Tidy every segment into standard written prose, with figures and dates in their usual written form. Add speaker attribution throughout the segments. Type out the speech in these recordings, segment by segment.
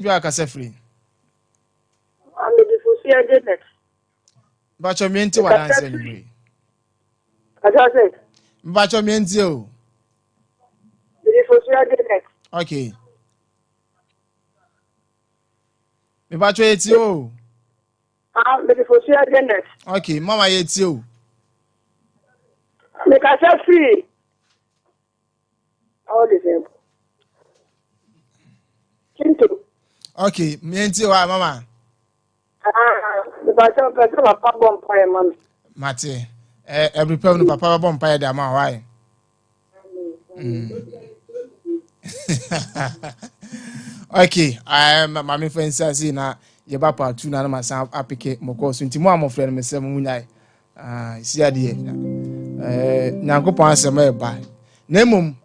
Speaker 1: You are Casefree.
Speaker 2: I'm the Fusia Janet.
Speaker 1: But your mental what answer anyway.
Speaker 2: As I said,
Speaker 1: But your mental.
Speaker 2: the Fusia Janet.
Speaker 1: Okay. Me but you it's you.
Speaker 2: I'm the Fusia Janet.
Speaker 1: Okay, Mama it's you.
Speaker 2: Make us free. All the same. Chinto.
Speaker 1: Okay, mental Mama.
Speaker 2: The person of Papa Bompire, man.
Speaker 1: Mate. Every person Papa Bompire the amount why? Okay, I am my friend says na ye ba part 2 na ma san apike moko so ntimo amofre me sem munyai isi ade nyankopon asem e ba na mum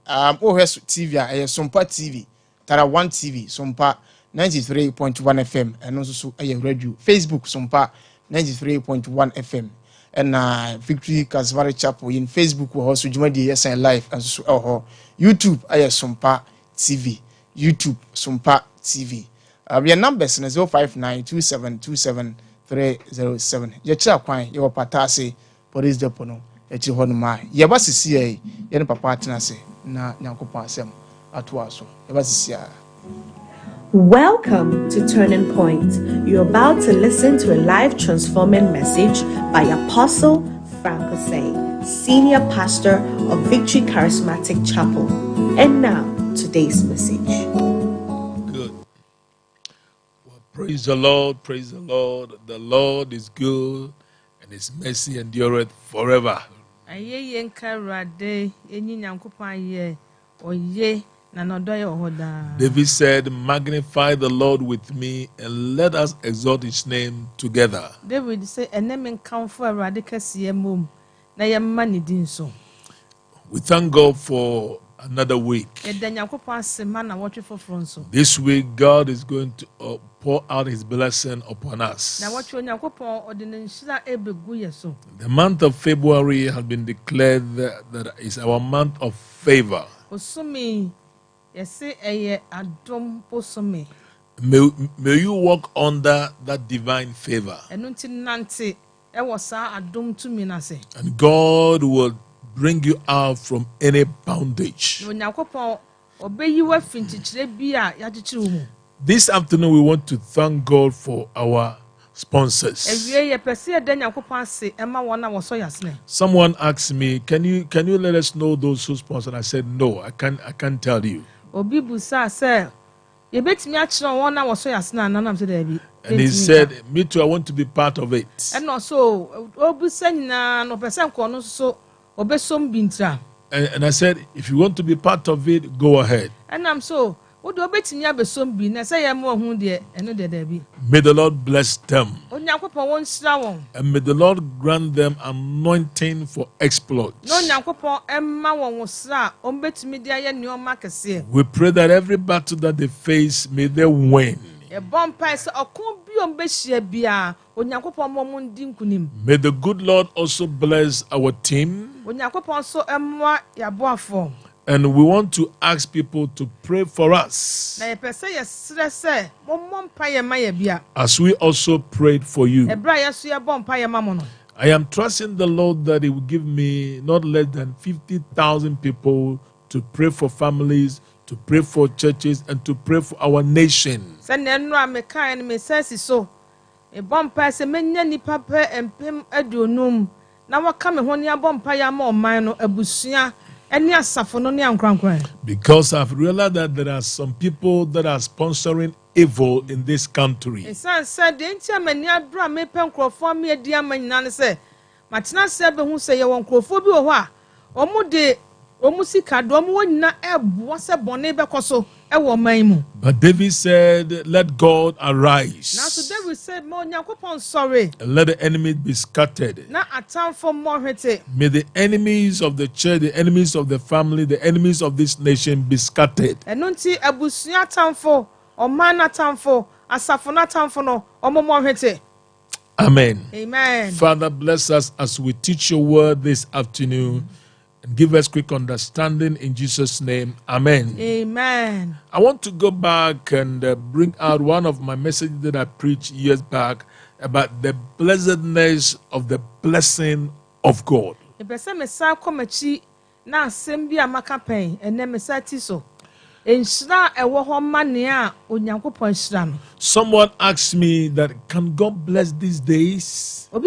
Speaker 1: o hwe TV a Sompa TV tara 1 TV Sompa 93.1 FM eno so radio Facebook Sompa 93.1 FM and Victory Casvary Chapel in Facebook we also jumadi yes and live and so YouTube Sompa TV YouTube Sompa TV. Your numbers is 05927273007. Your chair kwan your patase police depono echi honuma. Ye ba sisi ye ne papa tenase na nyankopon asem atoa so. Ye ba sisi.
Speaker 3: Welcome to Turning Point. You're about to listen to a life transforming message by Apostle Osei, Senior Pastor of Victory Charismatic Chapel. And now, today's message.
Speaker 4: Good. Well, praise the Lord, praise the Lord. The Lord is good and his mercy endureth forever. David said, magnify the Lord with me and let us exalt his name together.
Speaker 5: David said,
Speaker 4: we thank God for another week. This week, God is going to pour out his blessing upon us. The month of February has been declared that is our month of favor. May you walk under that divine favor. And God will bring you out from any bondage. This afternoon we want to thank God for our sponsors. Someone asked me, can you let us know those who sponsor? I said no, I can't tell you. And he said, me too, I want to be part of it. And I said, if you want to be part of it, go ahead. And I'm so. May the Lord bless them. And may the Lord grant them anointing for exploits. We pray that every battle that they face, may they win. May the good Lord also bless our team. And we want to ask people to pray for us as we also prayed for you. I am trusting the Lord that he will give me not less than 50,000 people to pray for families, to pray for churches, and to pray for our nation. Because I've realized that there are some people that are sponsoring evil in this country. But David said, let God arise. And let the enemy be scattered. May the enemies of the church, the enemies of the family, the enemies of this nation be scattered. Amen.
Speaker 5: Amen.
Speaker 4: Father, bless us as we teach your word this afternoon. and give us quick understanding in Jesus' name. Amen.
Speaker 3: Amen.
Speaker 4: I want to go back and bring out one of my messages that I preached years back about the blessedness of the blessing of God. Someone asked me that, can God bless these days? And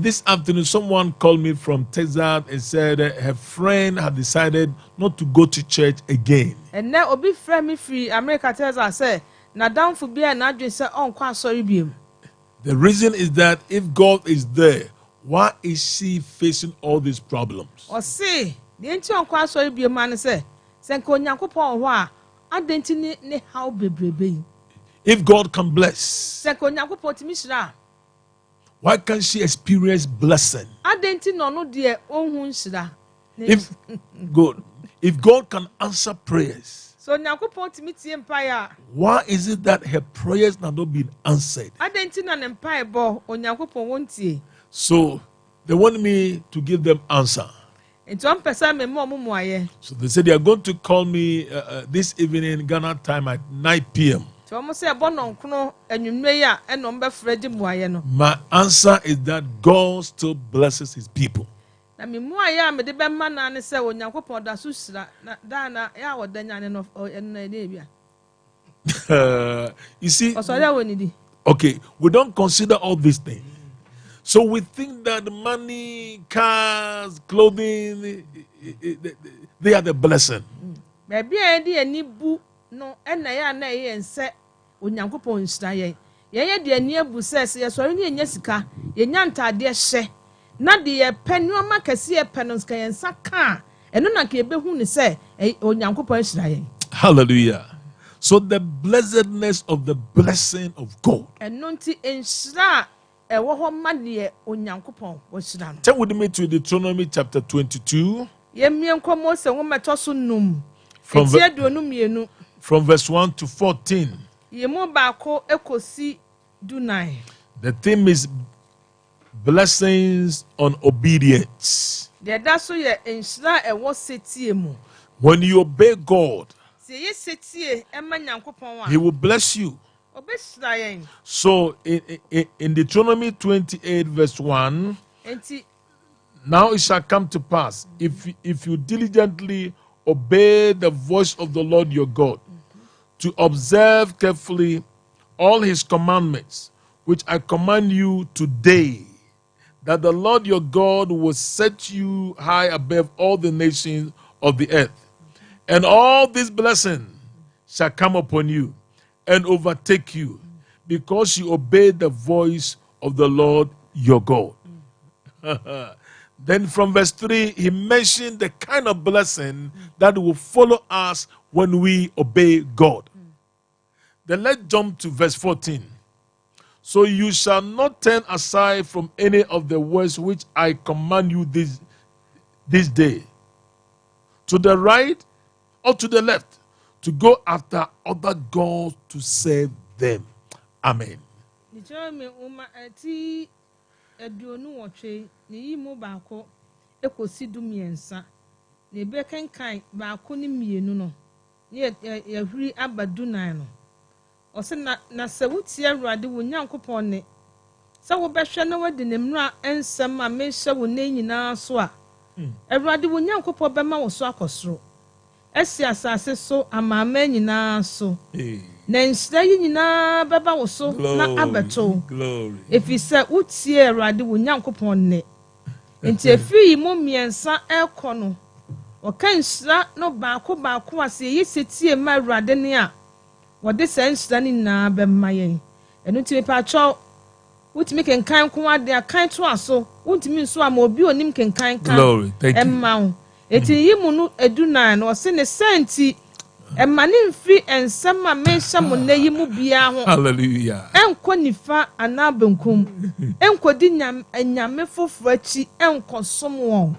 Speaker 4: this afternoon, someone called me from Texas and said her friend had decided not to go to church again. The reason is that if God is there, why is she facing all these problems? If God can bless, why can't she experience blessing? If God can answer prayers, why is it that her prayers have not been answered? So they want me to give them answer. So they said they are going to call me this evening Ghana time at 9 p.m. My answer is that God still blesses his people. You see, okay, we don't consider all these things. So we think that money, cars, clothing, they are the blessing. Hallelujah. So the blessedness of the blessing of God. Turn with me to Deuteronomy chapter 22. From verse 1 to 14. The theme is blessings on obedience. When you obey God, he will bless you. So in Deuteronomy 28 verse 1, now it shall come to pass, if you diligently obey the voice of the Lord your God, to observe carefully all his commandments, which I command you today, that the Lord your God will set you high above all the nations of the earth. And all these blessings shall come upon you and overtake you, because you obey the voice of the Lord your God. Then from verse 3, he mentioned the kind of blessing that will follow us when we obey God. Then let's jump to verse 14. So you shall not turn aside from any of the words which I command you this day, to the right or to the left, to go after other gods to serve them. Amen.
Speaker 3: Na se wutie Awurade wo Nyankopɔn ne se wo behwe na wadi ne mmara ensem a menhye wo ne nyinaa so a Awurade wo Nyankopɔn bema wo so akosoro esi asase so amaama nyinaa so na nhyira yi nyinaa beba wo so na abeto efi se wutie Awurade wo Nyankopɔn ne enti efi mu miensa ekɔ no wɔka nhyira no baako ase yi setie ma Awurade ne a what this sense than na be mayen and ultimate patrol would make and kind command their kind to us so won't mean so am obi onim can kind
Speaker 4: glory thank you
Speaker 3: mount it yimu edu nine or send a senti and manin free and some men some yimu bia
Speaker 4: hallelujah
Speaker 3: and quanifa and nabunkum and quodinyam and yamefo frechi and consume.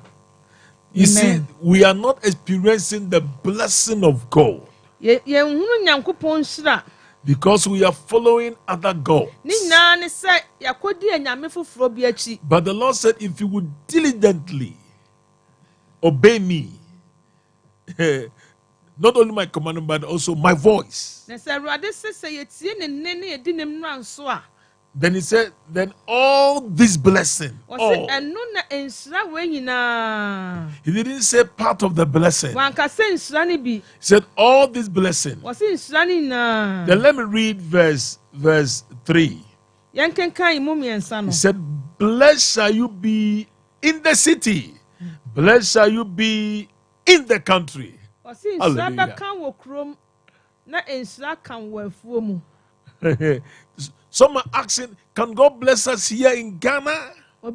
Speaker 4: You see, we are not experiencing the blessing of God. Because we are following other gods. But the Lord said, if you would diligently obey me, not only my commandment, but also my voice. Then he said, then all this blessing. All. He didn't say part of the blessing. He said all this blessing. Then let me read verse 3. He said, blessed shall you be in the city. Blessed shall you be in the country. Hallelujah. Some are asking, can God bless us here in Ghana? So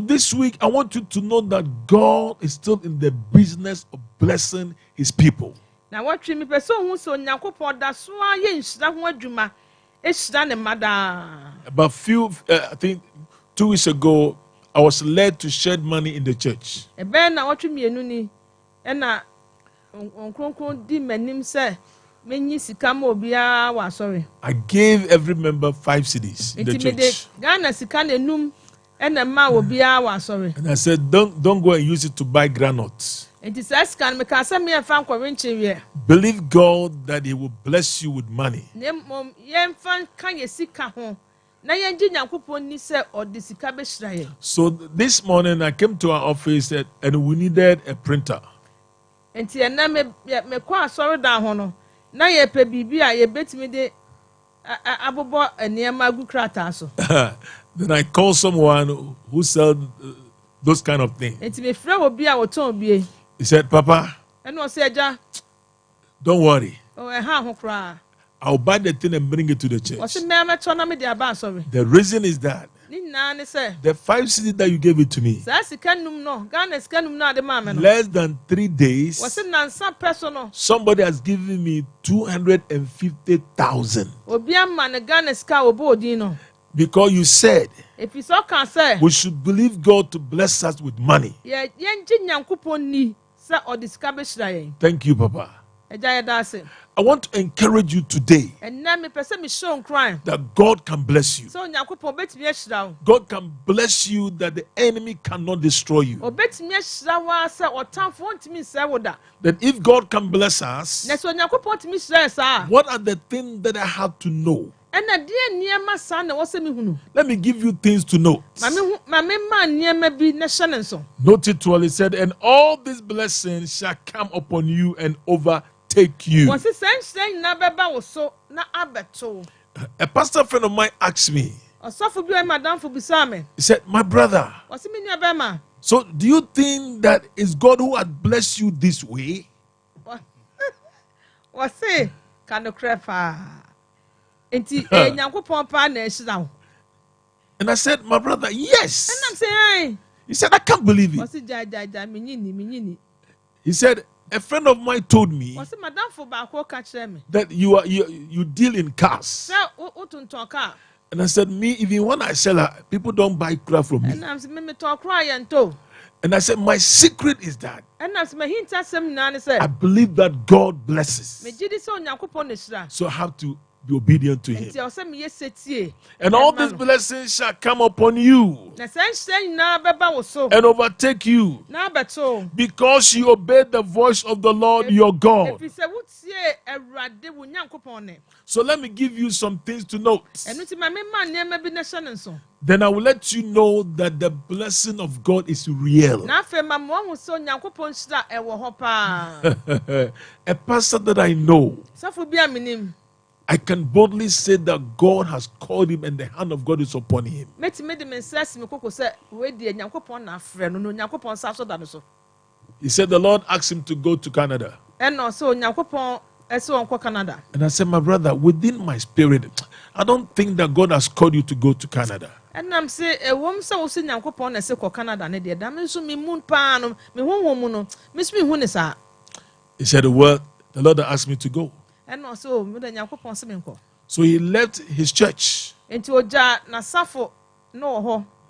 Speaker 4: this week, I want you to know that God is still in the business of blessing his people. About I think 2 weeks ago, I was led to shed money in the church. I gave every member 5 cedis in the church. And I said, don't go and use it to buy granules. Believe God that he will bless you with money. So this morning I came to our office and we needed a printer. Then I called someone who sells those kind of things. He said, Papa, don't worry. I'll buy the thing and bring it to the church. The reason is that the 5 cedis that you gave it to me, less than 3 days, somebody has given me 250,000. Because you said we should believe God to bless us with money. Thank you, Papa. I want to encourage you today that God can bless you. God can bless you that the enemy cannot destroy you. That if God can bless us, what are the things that I have to know? Let me give you things to know. Note it well, he said, and all these blessings shall come upon you and overtake you. A pastor friend of mine asked me, he said, my brother, so do you think that it's God who had blessed you this way? And I said, my brother, yes. He said, I can't believe it. He said, a friend of mine told me that you deal in cars. And I said, me, even when I sell her, people don't buy car from me. And I said, my secret is that I believe that God blesses. So I have to be obedient to him. And all these blessings shall come upon you and overtake you because you obeyed the voice of the Lord your God. So let me give you some things to note. Then I will let you know that the blessing of God is real. A pastor that I know, I can boldly say that God has called him and the hand of God is upon him. He said the Lord asked him to go to Canada. And I said, my brother, within my spirit, I don't think that God has called you to go to Canada. And I'm saying, he said, well, the Lord asked me to go. So he left his church.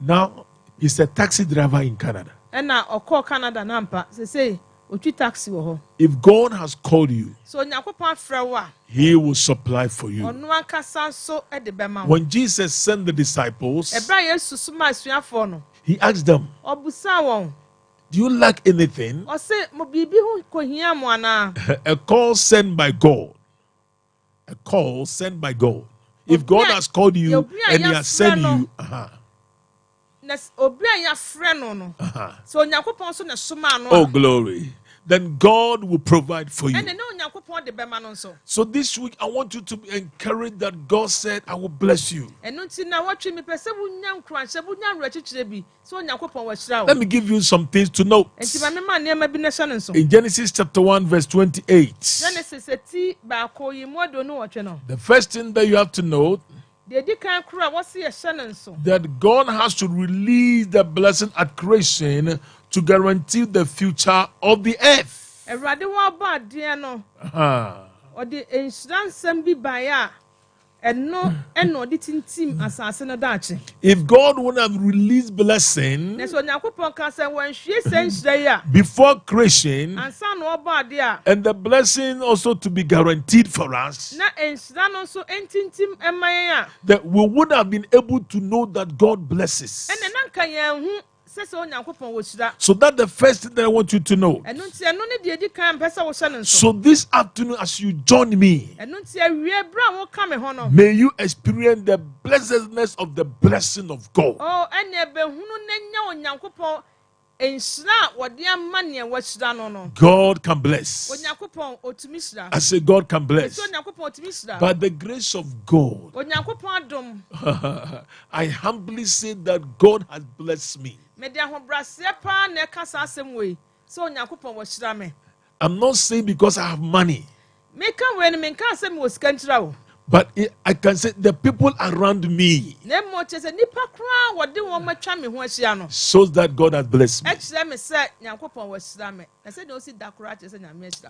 Speaker 4: Now he's a taxi driver in Canada. If God has called you, He will supply for you. When Jesus sent the disciples, He asked them, do you lack anything? A call sent by God. A call sent by God. If God has called you and He has sent you, oh glory, then God will provide for you. So this week I want you to be encouraged that God said, I will bless you. Let me give you some things to note. In Genesis chapter 1 verse 28, the first thing that you have to note, that God has to release the blessing at creation to guarantee the future of the earth. If God would have released blessing before creation, and the blessing also to be guaranteed for us, that we would have been able to know that God blesses. So that's the first thing that I want you to know. So this afternoon, as you join me, may you experience the blessedness of the blessing of God. God can bless. I say God can bless. By the grace of God, I humbly say that God has blessed me. I'm not saying because I have money, but I can say the people around me shows that God has blessed me.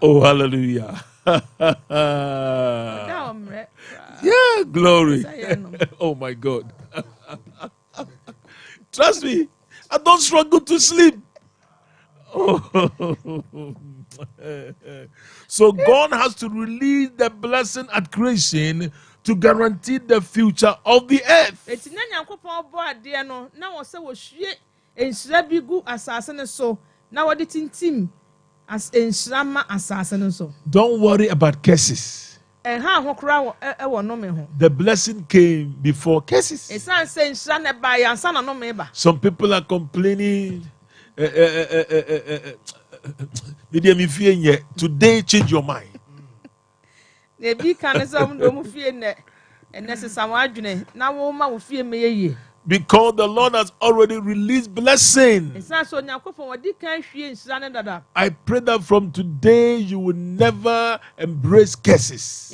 Speaker 4: Oh, hallelujah. Yeah, glory. Oh my God. Trust me, I don't struggle to sleep. So God has to release the blessing at creation to guarantee the future of the earth. Don't worry about curses. The blessing came before curses. Some people are complaining. Today change your mind. Because the Lord has already released blessing. I pray that from today you will never embrace curses.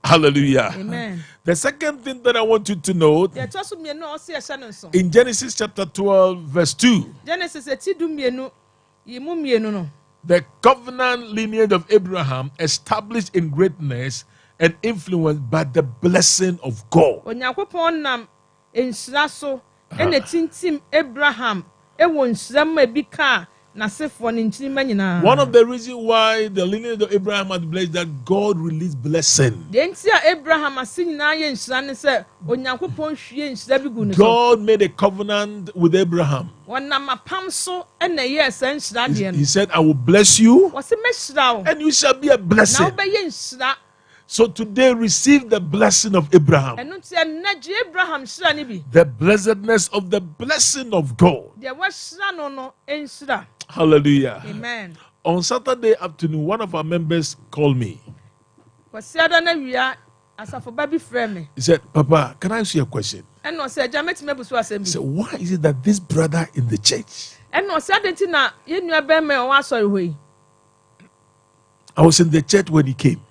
Speaker 4: Hallelujah.
Speaker 3: Amen.
Speaker 4: The second thing that I want you to note, in Genesis chapter 12 verse 2, the covenant lineage of Abraham established in greatness and influenced by the blessing of God. One of the reasons why the lineage of Abraham was blessed, that God released blessing. God made a covenant with Abraham. He said, I will bless you and you shall be a blessing. So today receive the blessing of Abraham. The blessedness of the blessing of God. Hallelujah.
Speaker 3: Amen.
Speaker 4: On Saturday afternoon, one of our members called me. He said, Papa, can I ask you a question? He said, why is it that this brother in the church, I was in the church when he came.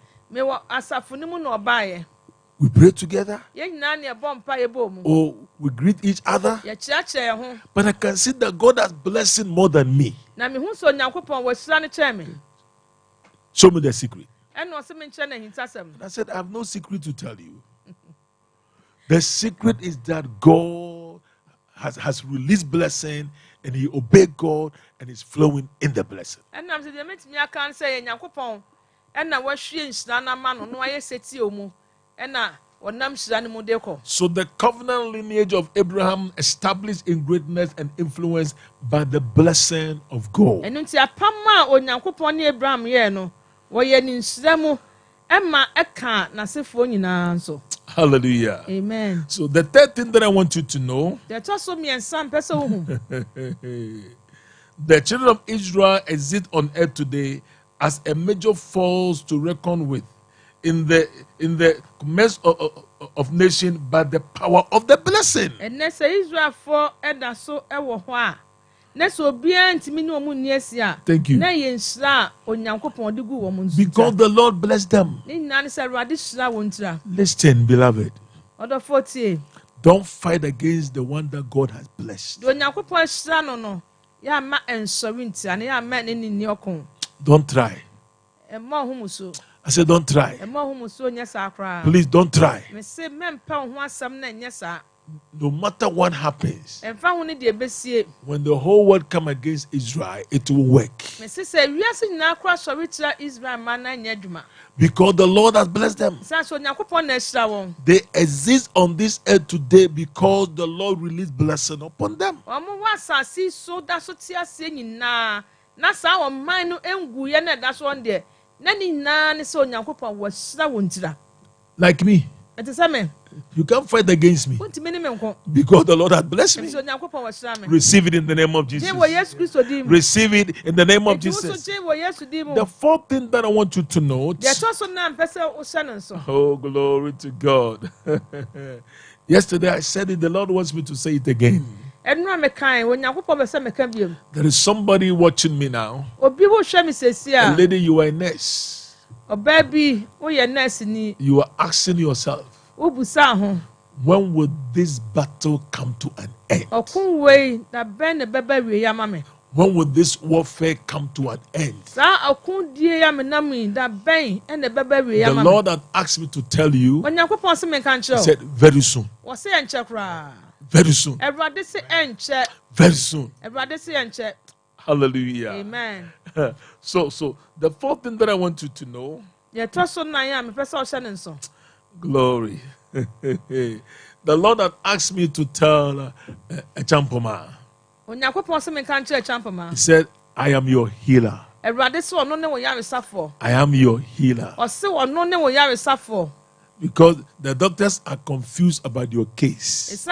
Speaker 4: We pray together. Or we greet each other. But I can see that God has blessed more than me. Show me the secret. And I said, I have no secret to tell you. The secret is that God has released blessing, and he obeyed God and is flowing in the blessing.
Speaker 5: And I'm saying, I can't say, Yankopon, and I was she in Stana man, no, I said, Tiomo, and I. So
Speaker 4: the covenant lineage of Abraham established in greatness and influence by the blessing of God.
Speaker 5: And until Pama or Yankopon Abraham, yeno, were yen in Slamo, Emma Eka, Nasifon in answer.
Speaker 4: Hallelujah.
Speaker 5: Amen.
Speaker 4: So the third thing that I want you to know,
Speaker 5: that also me and some person
Speaker 4: the children of Israel exist on earth today as a major force to reckon with in the commerce of nation by the power of the blessing.
Speaker 5: And that's Israel for and so ewa. Thank you. Because
Speaker 4: the Lord blessed them. Listen, beloved. Don't fight against the one that God has blessed. Don't try. I said, don't try. Please don't try. No matter what happens, when the whole world come against Israel, it will work. Because the Lord has blessed them. They exist on this earth today because the Lord released blessing upon them. Like me. You can't fight against me because the Lord has blessed me. Receive it in the name of Jesus. Receive it in the name of Jesus. The fourth thing that I want you to note. Oh, glory to God. Yesterday I said it. The Lord wants me to say it again. There is somebody watching me now. A lady, you are a nurse. You are asking yourself, when will this battle come to an end? When will this warfare come to an end? The Lord had asked me to tell you. He said, very soon. Very soon. Very soon. Hallelujah.
Speaker 5: Amen.
Speaker 4: So the fourth thing that I want you to know. Glory. The Lord had asked me to tell a Champoma. He said, I am your healer. I am your healer. Because the doctors are confused about your case.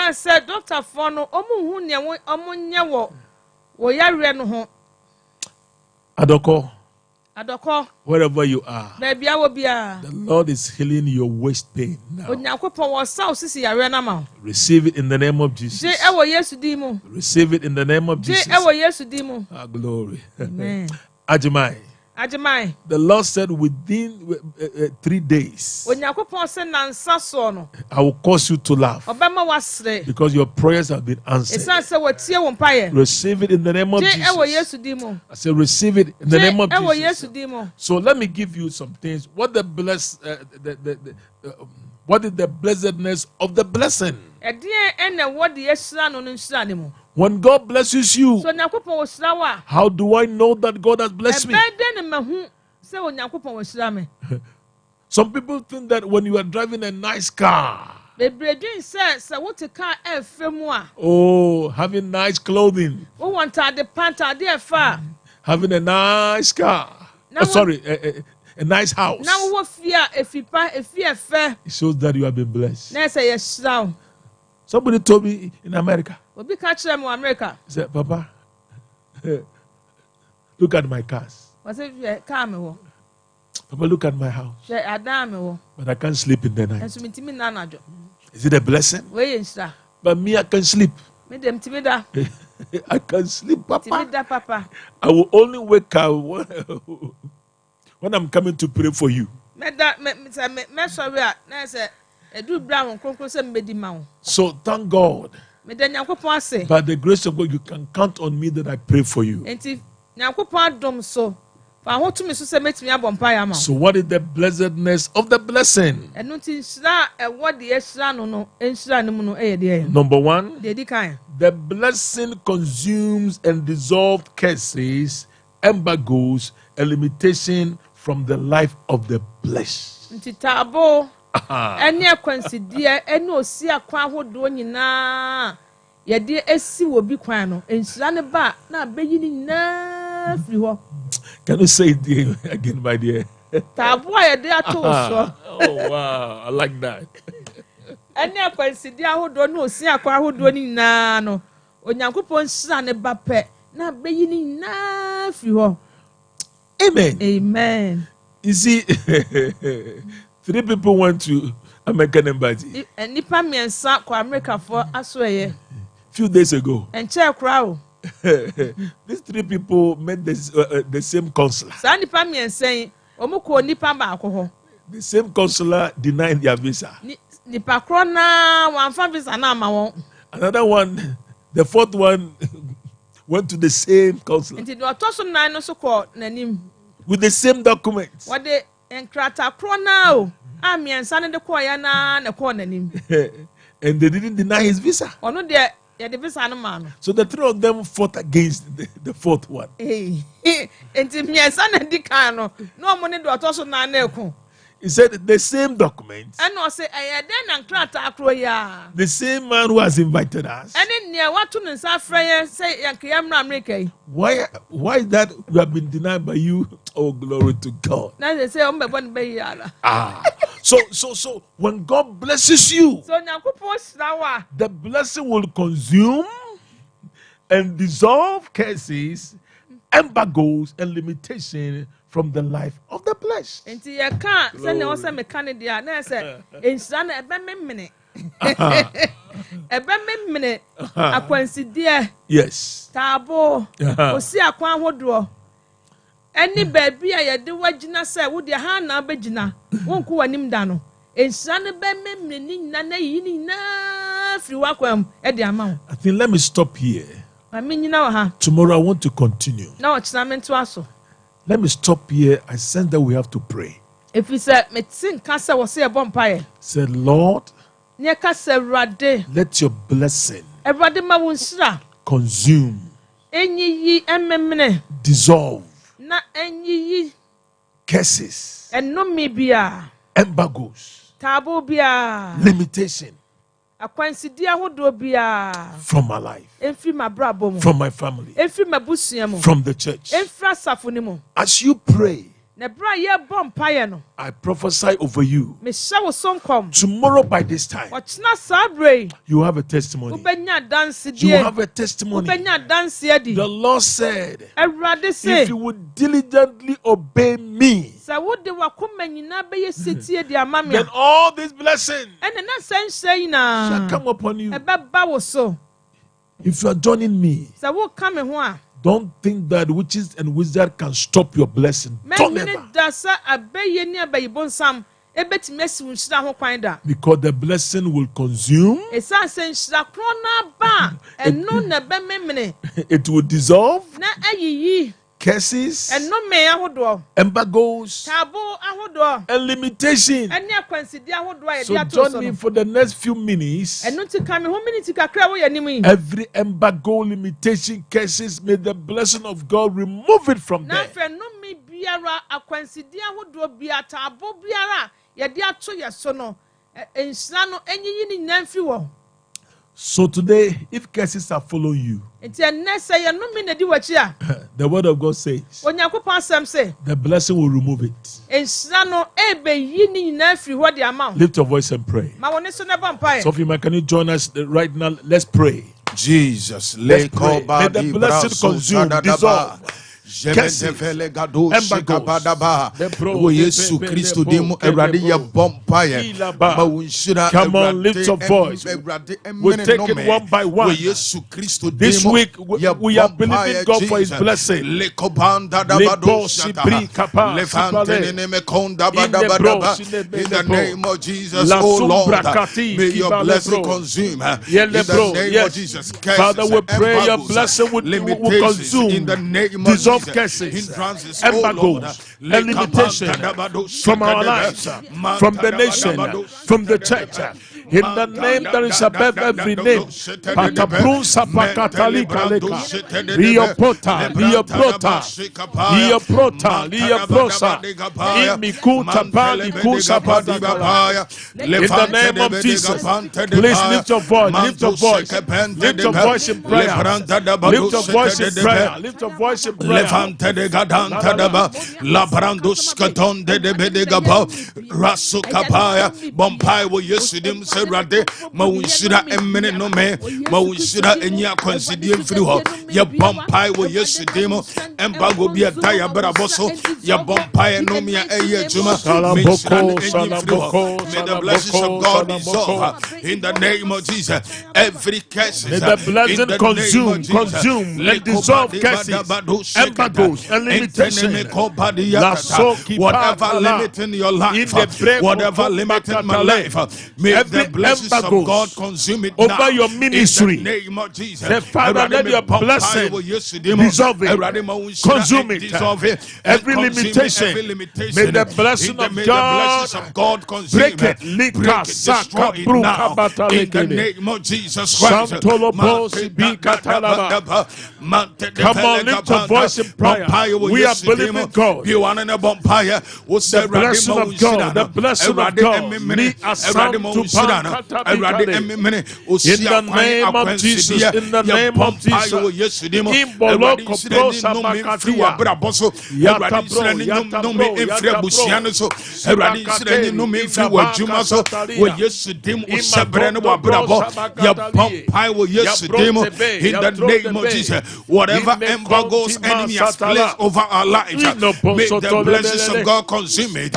Speaker 4: Adoko, wherever you are, the Lord is healing your waist pain now. Receive it in the name of Jesus. Receive it in the name of Jesus. Glory.
Speaker 5: Amen.
Speaker 4: Ajimai. The Lord said within 3 days, I will cause you to laugh because your prayers have been answered. Receive it in the name of Jesus. I said receive it in the name of Jesus. So let me give you some things. What is the blessedness of the blessing? When God blesses you, how do I know that God has blessed me? Some people think that when you are driving a nice car, oh, having nice clothing, having a nice car, a nice house, it shows that you have been blessed. Somebody told me in America. He said, Papa, look at my cars. Papa, look at my house. But I can't sleep in the night. Is it a blessing? But me, I can sleep. I can sleep, Papa. I will only wake up when I'm coming to pray for you. So thank God. By the grace of God, you can count on me that I pray for you.
Speaker 5: So what
Speaker 4: is the blessedness of the blessing? Number one, the blessing consumes and dissolves curses, embargoes, and limitation from the life of the blessed. Can you say it again, my dear? Oh wow, I like that. Amen.
Speaker 5: Amen.
Speaker 4: You see, 3 people went to American Embassy few days ago. These 3 people met the same consular. The same consular denied their visa. Another one, the 4th one, went to the same consular with the same documents. And they didn't deny his visa. So the 3 of them fought against the 4th one. He said the same documents. The same man who has invited us. Why is that we have been denied by you? Oh, glory to God. So when God blesses you, the blessing will consume and dissolve curses, embargoes, and limitations from the life of the blessed. Yes.
Speaker 5: Any baby I do what Gina said, would your hand now be Gina? Won't go on him down. And son of Benjamin, Nana, if you welcome at the amount.
Speaker 4: I think let me stop here.
Speaker 5: I mean, you know, huh?
Speaker 4: Tomorrow I want to continue.
Speaker 5: No, it's not meant to us.
Speaker 4: Let me stop here. I sense that we have to pray.
Speaker 5: If we said, Medicine Casa was say a bonfire.
Speaker 4: Said, Lord,
Speaker 5: let
Speaker 4: your blessing consume, dissolve curses, embargoes, limitation from my life, from my family, from the church. As you pray, I prophesy over you. Tomorrow by this time, you have a testimony. You have a testimony. The Lord said, if you would diligently obey me, then all these blessings shall come upon you. If you are joining me, don't think that witches and wizards can stop your blessing. Don't ever. Because the blessing will consume. It will dissolve curses, embargoes, and limitations. So join me for the next few minutes. Every embargo, limitation, curses, may the blessing of God remove it from there. So today, if curses are following you, the word of God says, the blessing will remove it. Lift your voice and pray. Sophie, can you join us right now? Let's pray.
Speaker 6: Jesus,
Speaker 4: let's pray. May the blessing consume, dissolve.
Speaker 6: Yesu Kristo demu Awurade ye bompaye ma wunshira.
Speaker 4: Come on, lift your voice. We'll take it one by one. This week we are believing God for His blessing. In the
Speaker 6: name of Jesus, oh Lord, may your blessing consume. In the name of Jesus,
Speaker 4: Father, we pray your blessing will consume.
Speaker 6: In the name of Jesus.
Speaker 4: of curses, embargoes, and limitations from our lives, from the nation, from the church. In the name that is above every name, Pataprunsa Pakatalika Leka, Rio Prota, Rio Prota, Rio Prota, Rio Prosa, Imikuta Pali Kusa Padagala. In the name of Jesus, please lift your voice, lift your voice, lift your voice in prayer, lift your voice in prayer, lift your voice in prayer.
Speaker 6: Levante de Gadanta Daba, Labrandus Caton de Bedegaba, Rasukapaya, Bompai, will you see them? Rade Mawishira emene no me Mawishira enya consider through ya bompai wo yesudemo embago bia taya baraboso ya bompai no me eye juma. May the blessings of God dissolve in the name of Jesus. Every curse,
Speaker 4: may the blessing consume and dissolve curses, embargoes and limitations.
Speaker 6: Whatever limiting your life, whatever limiting my life, may the blessings of God consume it
Speaker 4: over
Speaker 6: now.
Speaker 4: your ministry.
Speaker 6: In the name of Jesus.
Speaker 4: The Father, let your blessing dissolve it, consume it, every limitation. May the blessing of God break it,
Speaker 6: destroy it now. In the name of Jesus Christ.
Speaker 4: Come on, lift your voice in prayer. We are believing God. The blessing of God, the blessing of God. In the name of Jesus, in the name of Jesus.
Speaker 6: In the name of Jesus, whatever embargoes enemy has placed over our lives, may the blessings of God consume it.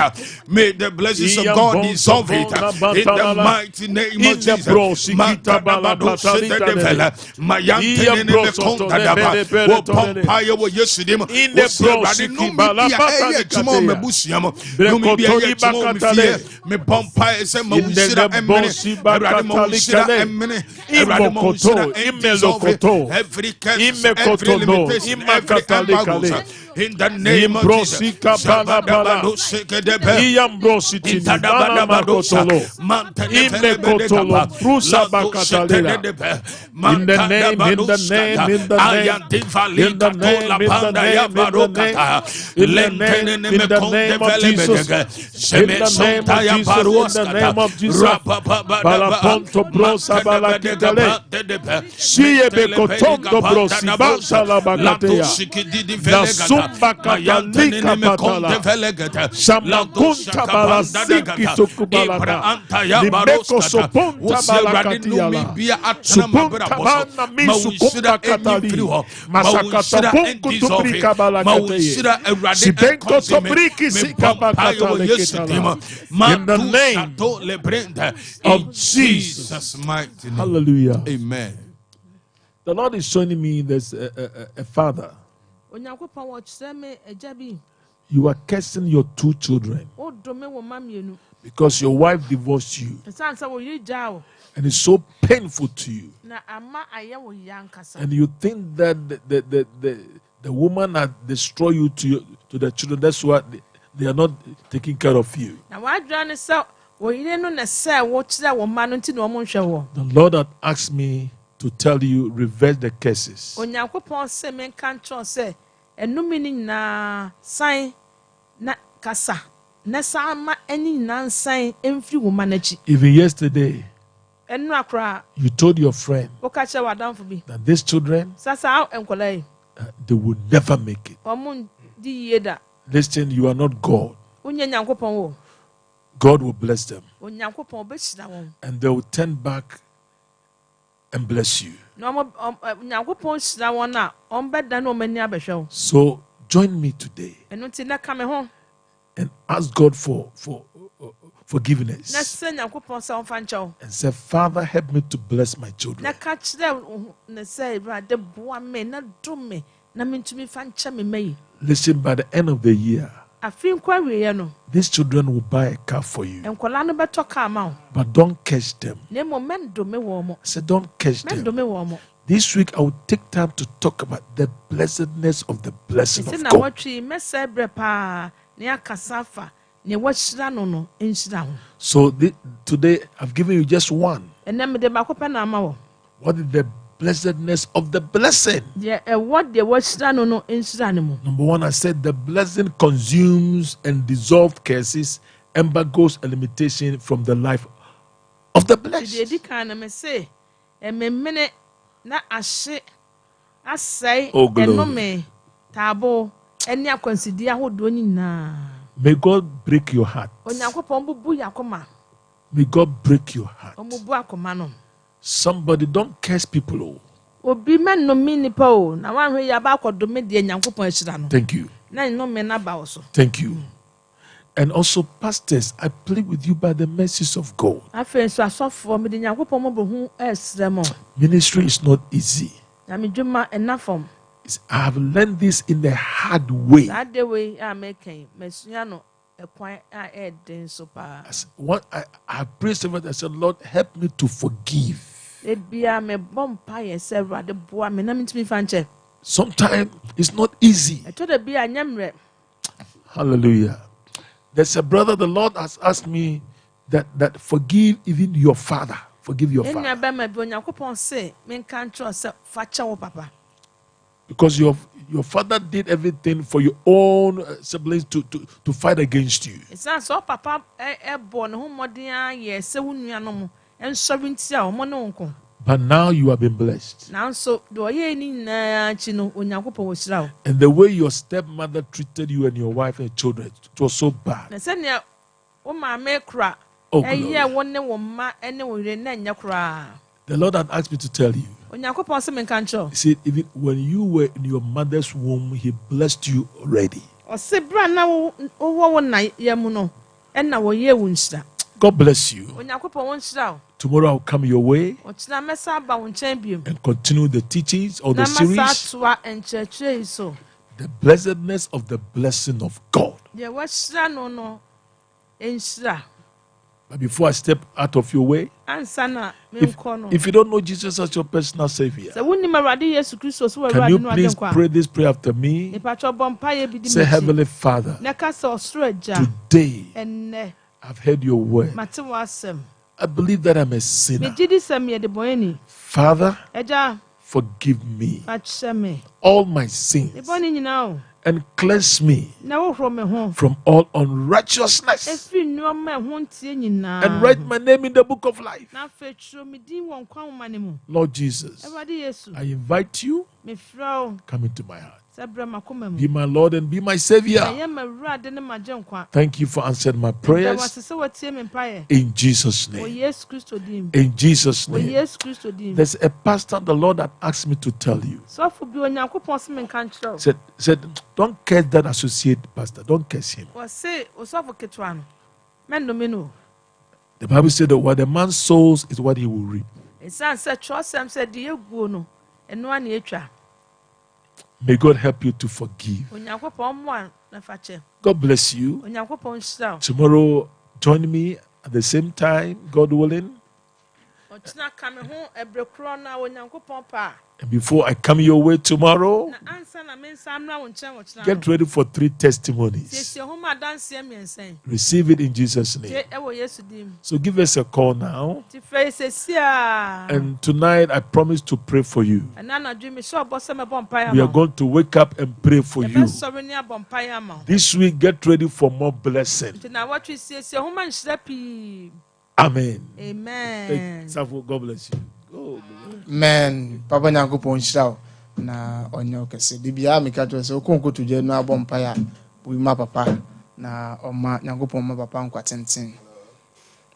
Speaker 6: May the blessings of God dissolve it. In the mighty name of Jesus. In the name of Jesus,
Speaker 4: Sompa Katalika Patala Samakunta Balasiki Sukubalata Libeko Sopunta Balakatiala Supunta Bana Misukumba Katali Masakata Punku Tubrika Balakate Sibenko Tobriki Sikaba Kataleketala. In the name of Jesus.
Speaker 6: Mighty name.
Speaker 4: Hallelujah.
Speaker 6: Amen.
Speaker 4: The Lord is showing me there's a father. You are cursing your two children because your wife divorced you, and it's so painful to you. And you think that the woman had destroyed you to the children. That's why they are not taking care of you. The Lord had asked me to tell you, reverse the curses. Even yesterday, you told your friend that these children, they will never make it. Listen, you are not God. God will bless them, and they will turn back and bless you. So join me today and ask God for forgiveness, and say, Father, help me to bless my children. Listen, by the end of the year, these children will buy a car for you. But don't catch them. I said, don't catch them. This week I will take time to talk about the blessedness of the blessing of God. So today I've given you just one. What is the blessedness of the blessing? Number one, I said the blessing consumes and dissolves curses, embargoes, and limitation from the life of the blessed. Oh, glory. May God break your heart. May God break your heart. Somebody don't curse people. Thank you. Thank you. And also, pastors, I plead with you by the mercies of God. Ministry is not easy. I have learned this in a hard way. What I have prayed several times, I said, Lord, help me to forgive. Sometimes it's not easy. Hallelujah. There's a brother, the Lord has asked me that forgive even your father. Forgive your father. Because your father did everything for your own siblings to fight against you. But now you have been blessed. And the way your stepmother treated you and your wife and children, it was so bad. Oh, the Lord had asked me to tell you. He said, even when you were in your mother's womb, He blessed you already. God bless you. Tomorrow I'll come your way and continue the teachings or the series. The blessedness of the blessing of God. But before I step out of your way, if you don't know Jesus as your personal Savior, can you please pray this prayer after me? Say, Heavenly Father, today I've heard your word. I believe that I'm a sinner. Father, forgive me all my sins and cleanse me from all unrighteousness and write my name in the book of life. Lord Jesus, I invite you, come into my heart. Be my Lord and be my Savior. Thank you for answering my prayers. In Jesus' name. In Jesus' name. There's a pastor the Lord had asked me to tell you. Said, don't curse that associate pastor. Don't curse him. The Bible said that what a man sows is what he will reap. May God help you to forgive. God bless you. Tomorrow, join me at the same time, God willing. And before I come your way tomorrow, get ready for 3 testimonies. Receive it in Jesus' name. So give us a call now. And tonight I promise to pray for you. We are going to wake up and pray for you. This week, get ready for more blessing. Amen.
Speaker 5: Amen.
Speaker 4: God bless you.
Speaker 1: Amen. Papa Nyankopon nhyira na onyo kese. Dibia meka to se okonko to je no abompa ya we ma papa na oma Nyankopon ma papa nkwa tenten.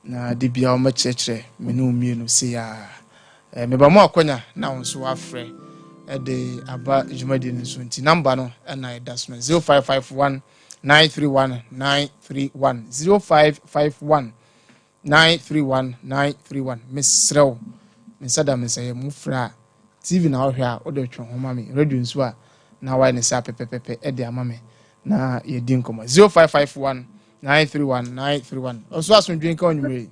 Speaker 1: Na dibia o ma kyekire me no mienu se ya. Me ba mo akonya na wonso afre e de aba jumadi nso nti number no na e das no 0551 931 931 0551 931 Misrew Misada Messiah Mufra TV na ohwe a odo twe ho mame radio nso a na wa ne sa pepepepe e de amame na ye din komo 0551 931 931 also asundwen ka onwure.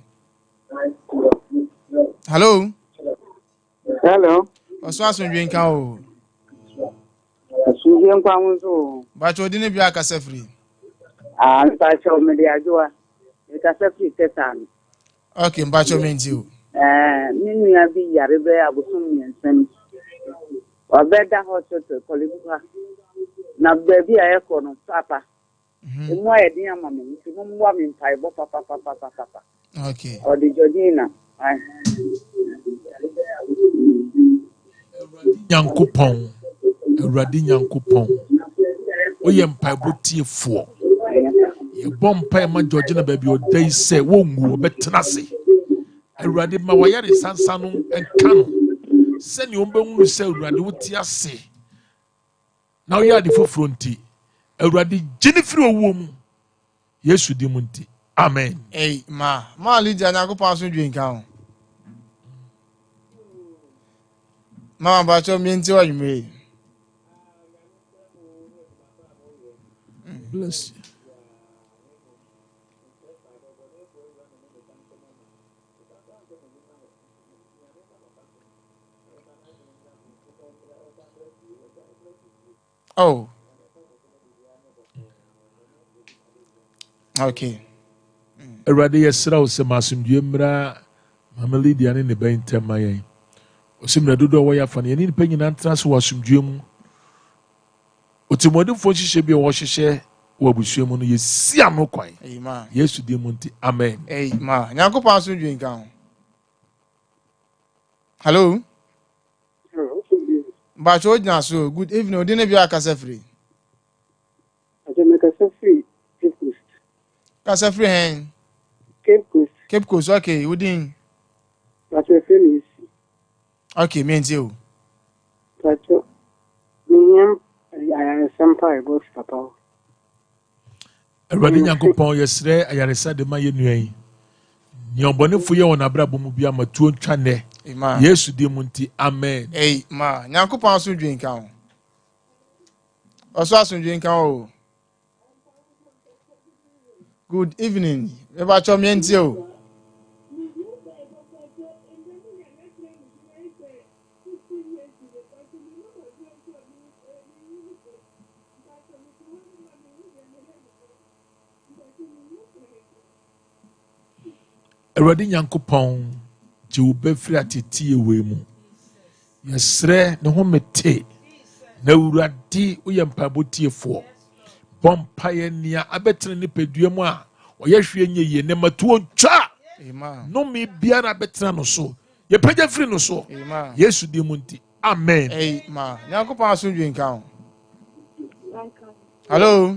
Speaker 1: Hello. Oso asundwe nka o.
Speaker 2: Asundwe nkwa nso.
Speaker 1: Bacho di ne bia kasa free.
Speaker 2: Mpacho me de ajoa. E kasa free tetan.
Speaker 1: Okay, mbacho menti o.
Speaker 2: Ninu ya bi yare be abosom yensem. Obeda hospital Kolibuha. Na baby a ekọ no papa. Emu aye din amame, nti mo mwa me mpai bo papa.
Speaker 1: Okay.
Speaker 2: O de jodina.
Speaker 4: Awurade Nyankopɔn. Oye mpai bo tiefo. Ye bom mpai ma George na baby o dai se wongu obetena se. Awurade ma wayare sansa no enka no. Se ni ombenwu se Awurade wuti ase. Na oya de foforo nti. Awurade gini firi owo mu. Yesu di mu nti. Amen.
Speaker 1: Ma Lydia Nyankopɔn asundwe nka ho. Mama bacho menti wa yime.
Speaker 4: Bless you.
Speaker 1: Oh. Okay.
Speaker 4: Awurade yesra wo se masumdue mra Mama Lydia ne ne bentema yen. Osimra dodo wo ya fa ne ni pa nyina ntra so wasumdue mu. Otimodifo hihye bi wo hihye wo abusua mu no yesi ano kwan.
Speaker 1: Amen.
Speaker 4: Yesu di mu nti. Amen.
Speaker 1: Amen. Nyankopɔn asundwe nka ho. Hello. Bacho ojina so good evening odi ne bia kasa free.
Speaker 2: Aje me kasa free.
Speaker 1: Kasa free hen. Cape Coast, okay, udin.
Speaker 2: Bacho finish.
Speaker 1: Okay, menti o.
Speaker 2: Bacho. Miyam I Sompa boss papa.
Speaker 4: Awurade Nyankopɔn yesre ayaresa de ma yenuan. Nyobonefo ye wona brabo mu bia matuo ntwa ne.
Speaker 1: Amen.
Speaker 4: Yesu di mu nti. Amen.
Speaker 1: Amen. Nyankopɔn asundwe nka ho. Oso asundwe nka ho. Good evening. Bacho menti o.
Speaker 4: Awurade Nyankopɔn je wo befri atete we mu. Yesre ne ho mete. Na Awurade wo ye mpabo tiefo. Bompaye nia abetre ne pedua mu a oyehwe nye ye ne matuo ntwa.
Speaker 1: Amen.
Speaker 4: No me biara betra no so. Ye pagya firi no so.
Speaker 1: Amen.
Speaker 4: Yesu di mu nti. Amen.
Speaker 1: Amen. Nyankopɔn asundwe nka ho. Hello.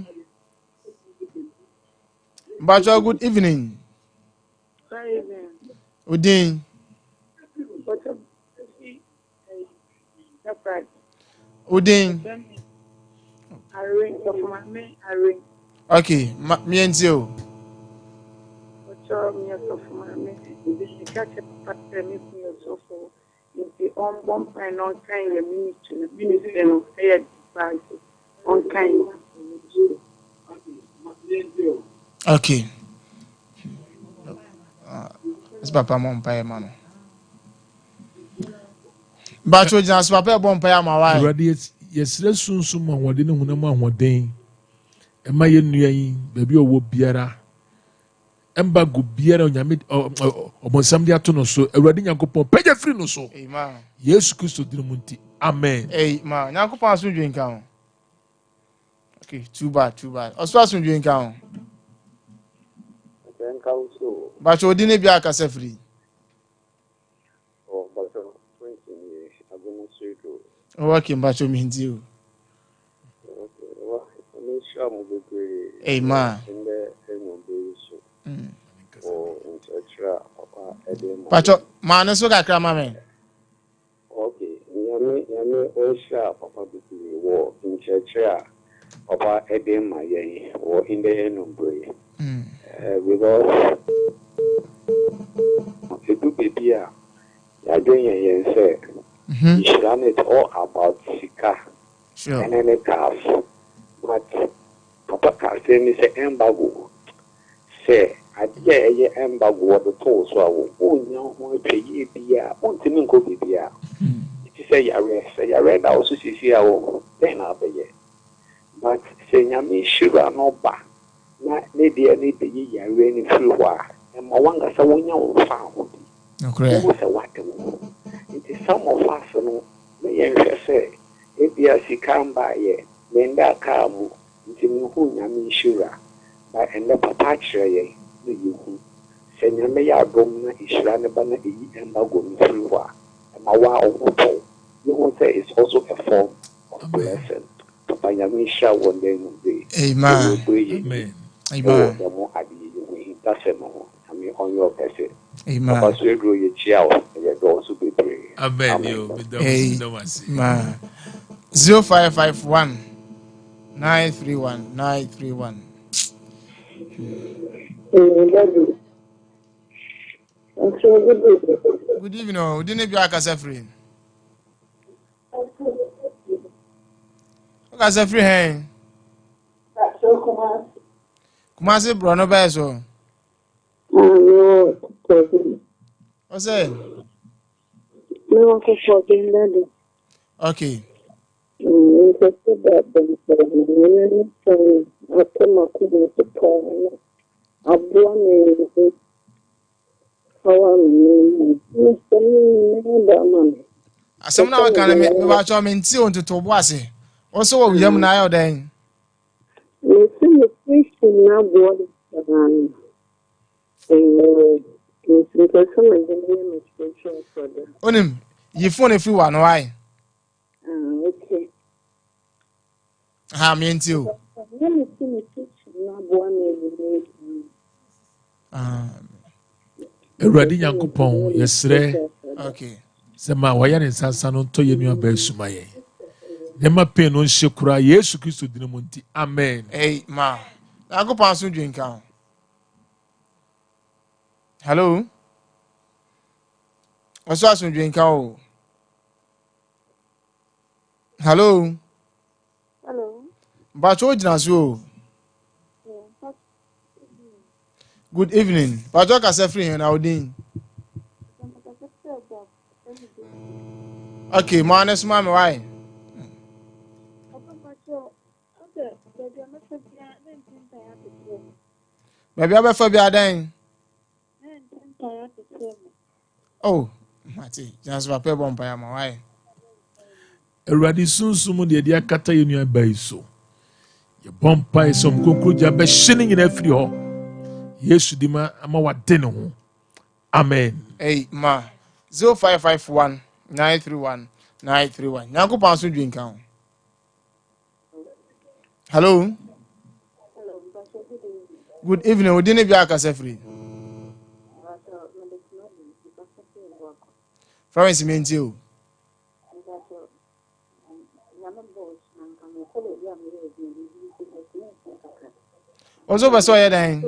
Speaker 1: Bacho good evening. Udin. Udin. Okay, mienti o. Okay. It's papa mom pay mano. Bacho jans papa bon pay ma why.
Speaker 4: Awurade yesre sunsum ahode ne hunam ahoden. Ema ye nua yi baabi owo biara. Emba go biara onyame obonsam de ato no so. Awurade Nyankopɔn pagya firi no so.
Speaker 1: Amen.
Speaker 4: Yesu Kristo di mu nti. Amen.
Speaker 1: Amen. Nyankopɔn asundwe nka ho. Okay, too bad. Oso asundwe nka ho. Bacho odi ne bia kasa free.
Speaker 7: Bacho 20 years ago street.
Speaker 1: Okay, bacho minti o. Amen. Bacho man so kakra ma me.
Speaker 7: Okay, yami osha papa bikuri wo in church papa edem ma yen wo in the number. Because edu baby a ya doing yen say you should run it all about sika.
Speaker 1: Sure.
Speaker 7: And then it has but papa can say me say embargo say idea ye embargo what the toll so I will oh no pay bia on timi ko bibia it is say yare na also see awo then abeye but say nyame shira no ba na ne de ne de yare ni free wa e ma wanga sa wonya wo fa ho
Speaker 1: Okay.
Speaker 7: wo say what it is some of us no me yen say e bia sikamba ye menda kamu ntimi hu nyame shira ba ende papa kire ye no yehu say nyame ya dom na ishira ne ba na eyi emba go ni free wa ma wa opo you will say it's also a form of blessing. Papa Yamisha one day will be.
Speaker 1: Amen.
Speaker 4: Amen.
Speaker 1: Amen.
Speaker 7: The more I that's a more. I mean, on your person.
Speaker 1: Amen.
Speaker 7: Papa, so you grow your child and your doors will be brave.
Speaker 4: Amen.
Speaker 1: Amen. 0551 931 931. Good evening. Oh, didn't be a free. Okay, free hand. Kumasi Bruno Bezo. Osei. Okay. Asɛm na waka me bacho me nti on to bo ase. Also wo yam na ayo den. Onim, yi phone e free wa no ai.
Speaker 8: Okay.
Speaker 1: Ha me nti o.
Speaker 4: Awurade Nyankopɔn yɛsrɛ
Speaker 1: Okay.
Speaker 4: sɛ ma wɔyɛ ne nsansa no ntɔ yɛ nua ba asuma yɛn. Nema pe no nhye kura Yesu Kristo din mu nti. Amen.
Speaker 1: Hey, ma. Na go pan so drink am. Hello. What's up so drink am? Hello.
Speaker 8: Hello.
Speaker 1: Bacho jina so. Good evening. Bacho ka se free here na odin. Okay, ma na suma me why? Maybe I be for be adan. Oh, mate, just va pe bon pa ya ma why?
Speaker 4: Awurade sunsum de de akata yɛ nua ba yi so. Yɛ bompa isom kokroja be hyene nyina afiri hɔ. Yesu di ma ama wade ne ho. Amen.
Speaker 1: Hey, ma. 0551 931 931. Nyanko pan so drink am. Hello. Good evening. We didn't be a free. Florence Mentio. Also, I saw you then.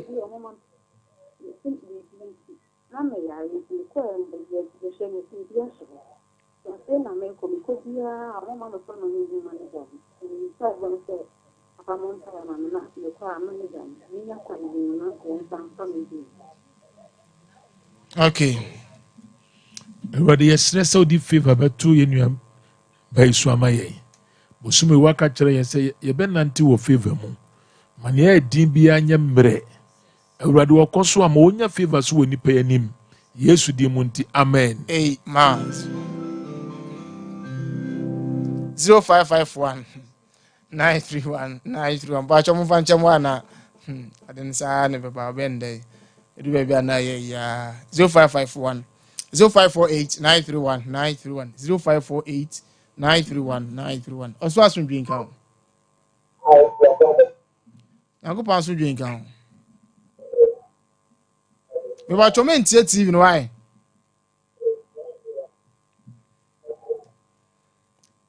Speaker 1: Okay.
Speaker 4: Awurade yɛsrɛ sɛ wodi favor bɛto yɛ nua ba yi so ama yɛn. Bosume waka kyerɛ yɛn sɛ yɛbɛnante wɔ favor mu. Ma nea ɛdin biara nyɛ mmerɛ. Awurade wɔkɔ so ama wonya favor so wɔ nipa anim. Yesu di mu nti. Amen.
Speaker 1: Amen. 0551 931 931. Bacho mo fan chamo ana. Aden sa ne baba bende. Edu baby ana ya 0551 0548 931 931 0548 931 931. Also asun drink am. Nango pan so drink am. Me bacho me ntie TV no why?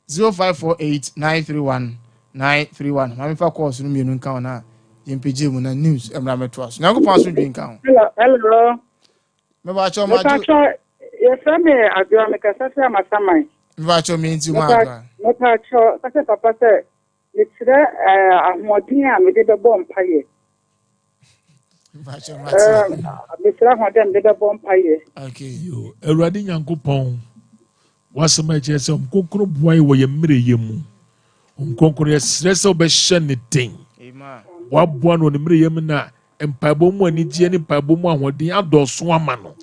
Speaker 1: 0548 931 931. Mami fa course no mienu nka na yempege mu na news emra meto aso. Nyango pan so drink am.
Speaker 8: Hello.
Speaker 1: Me bacho ma ju.
Speaker 8: Yes, I'm a girl, make a sassy, my summer.
Speaker 1: Me bacho me nti ma ga.
Speaker 8: No pacho, papa said, it's there, I'm more dear, we did a bomb pie.
Speaker 1: Bacho ma.
Speaker 8: Mr. Ahmad did a bomb pie.
Speaker 1: Okay.
Speaker 4: Yo, Awurade Nyankopɔn wasɛm a kyerɛ sɛ ɔnkonkro boa yɛ wɔ yɛ mmerɛ yɛ mu ɔnkonkro yɛsrɛ sɛ wobɛhyɛ ne den boaboa no wɔ ne mmerɛ yɛ mu na mpaebɔ mu anigyeɛ ne mpaebɔ mu ahoɔden adɔɔso ama no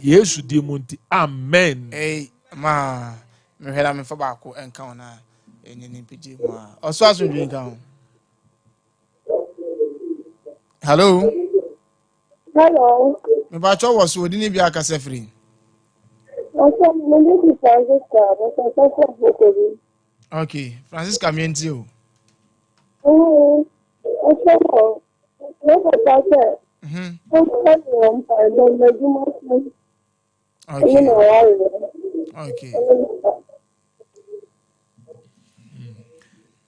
Speaker 4: yesu din mu nti amen
Speaker 1: mehwɛ na mefa baako ɛnka ho na ɛnyɛ ne mpagye mu a ɔso asomdwe nka ho. Hello.
Speaker 9: Hello.
Speaker 1: Mebacho was so didn't be a cassa free. Okay, Francisca means you.
Speaker 9: Okay.
Speaker 1: Okay.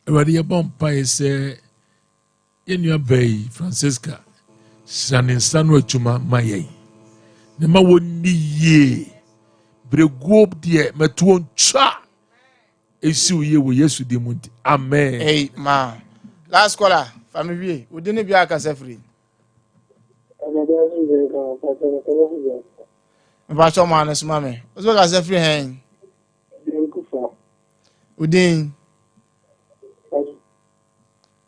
Speaker 4: Everybody bompa is in your bay, Francisca. Shannon Sanwa Chuma, my ye. The ma woni ye. Brego dear, Matuon cha. Esu ye wo Yesu di munti. Amen.
Speaker 1: Hey, ma. Last caller, family, we didn't be a cassa free. Mebacho man is mammy. What's what cassa free hang? Udin.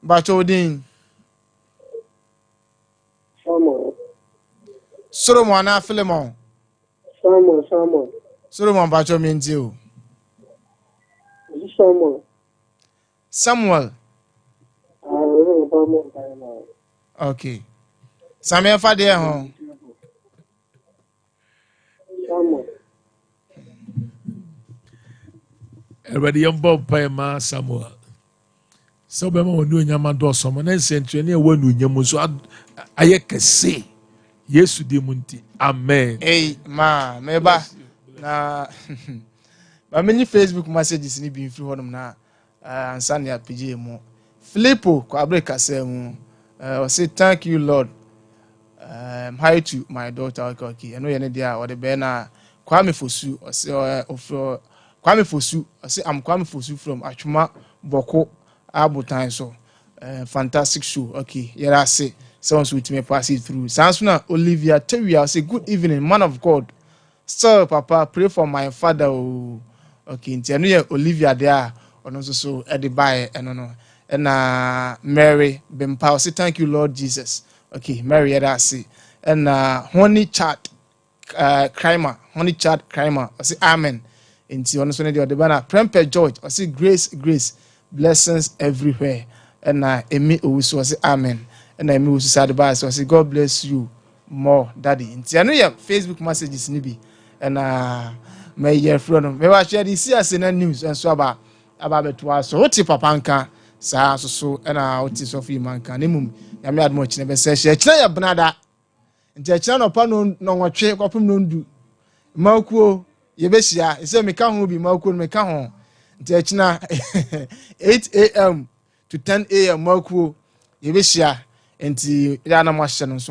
Speaker 1: Bacho Udin. Solomon na Philemon. Solomon Bacho means you. Samuel. Okay. Samuel Fade home.
Speaker 4: Everybody bompa ma Samuel. So be ma wonu nyama do so mo na nsentwe na wonu nyamu so ayekese. Yesu di munti. Amen.
Speaker 1: Hey, ma, meba na ba many Facebook messages ni bi free honum na ansa na page mu. Filippo ko abreka say mu. Say thank you Lord. Hi to my daughter okay. I know you dey or the be na Kwame Fosu or say Kwame Fosu I say I'm Kwame Fosu from Achuma Boko Abutan so. Fantastic show. Okay. Yeah, I say someone's with me pass it through. Sansuna Olivia Terry, I say good evening, man of God. Sir, Papa, pray for my father. Oh, okay. Nti anu Olivia there. Ono so at the buy and no. And Mary Bempa say thank you, Lord Jesus. Okay, Mary I say. And Honey Chat Crimer, Honey Chat Crimer. I say amen. Nti ono so ne the banner. Prempe George. I say grace, blessings everywhere. And Emi Owusu I say amen. And I move to the so I say God bless you more, Daddy. I know your Facebook messages nibi and my year friend. Me wa share this year's news and so about betwa so what papa nka sa so and what is of you manka nemum ya me admo chine be say share china ya benada nti china no pa no nwotwe kwapem no ndu makuo ye be hia say me ka ho bi makuo me ka ho nti china 8 a.m. to 10 a.m. makuo ye be hia enti ya na mo ahye no so